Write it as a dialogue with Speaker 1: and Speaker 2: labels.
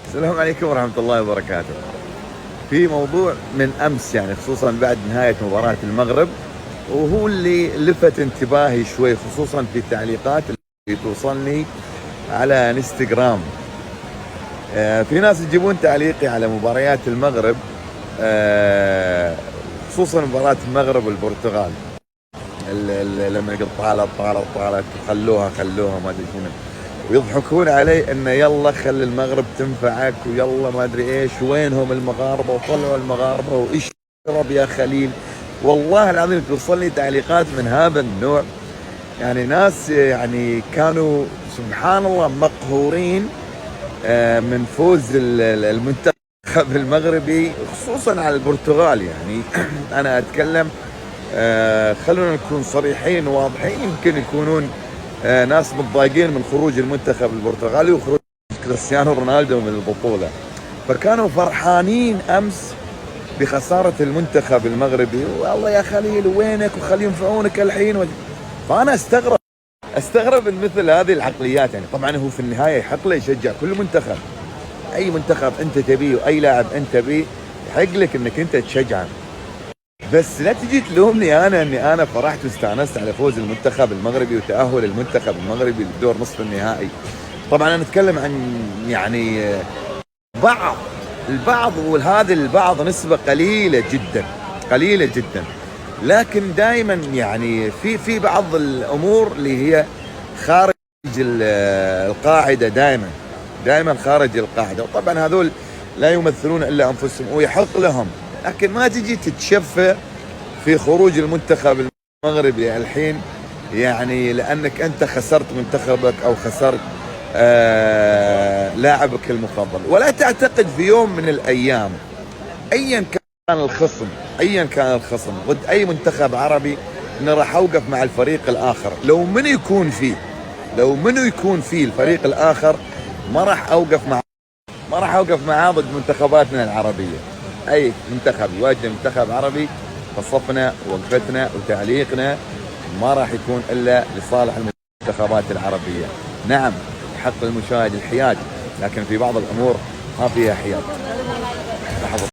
Speaker 1: السلام عليكم ورحمة الله وبركاته. في موضوع من أمس، يعني خصوصا بعد نهاية مباراة المغرب، وهو اللي لفت انتباهي شوي، خصوصا في التعليقات اللي توصلني على انستغرام. في ناس يجيبون تعليقي على مباريات المغرب، خصوصا مباراة المغرب والبرتغال. لما يقول طالت خلوها ما ادري شنو، ويضحكون علي انه يلا خلي المغرب تنفعك، ويلا ما ادري ايش، وينهم المغاربه، وطلعوا المغاربه، وايش تشرب يا خليل. والله العظيم توصل لي تعليقات من هذا النوع، يعني ناس يعني كانوا سبحان الله مقهورين من فوز المنتخب المغربي، خصوصا على البرتغال. يعني انا اتكلم، خلونا نكون صريحين وواضحين، يمكن يكونون ناس متضايقين من خروج المنتخب البرتغالي وخروج كريستيانو رونالدو من البطولة، فكانوا فرحانين أمس بخسارة المنتخب المغربي. والله يا خليل وينك، وخلي ينفعونك الحين. فأنا استغرب من مثل هذه العقليات. يعني طبعا هو في النهاية يحق له يشجع كل منتخب، أي منتخب أنت تبيه وأي لاعب أنت تبيه يحق لك أنك أنت تشجعه، بس لا تجي تلومني انا اني انا فرحت واستانست على فوز المنتخب المغربي وتاهل المنتخب المغربي للدور نصف النهائي. طبعا انا اتكلم عن يعني بعض البعض، وهذا البعض نسبة قليلة جدا، لكن دائما يعني في بعض الامور اللي هي خارج القاعدة، دائما خارج القاعدة. وطبعا هذول لا يمثلون الا انفسهم ويحق لهم، لكن ما تجي تتشفى في خروج المنتخب المغربي الحين، يعني لانك انت خسرت منتخبك او خسرت لاعبك المفضل. ولا تعتقد في يوم من الايام ايا كان الخصم ضد اي منتخب عربي اني راح اوقف مع الفريق الاخر. لو منو يكون فيه الفريق الاخر، ما راح اوقف معاه ضد منتخباتنا العربيه. اي منتخب يواجه منتخب عربي، فصفنا ووقفتنا وتعليقنا ما راح يكون الا لصالح المنتخبات العربيه. نعم، حق المشاهد الحياد، لكن في بعض الامور ما فيها حياد.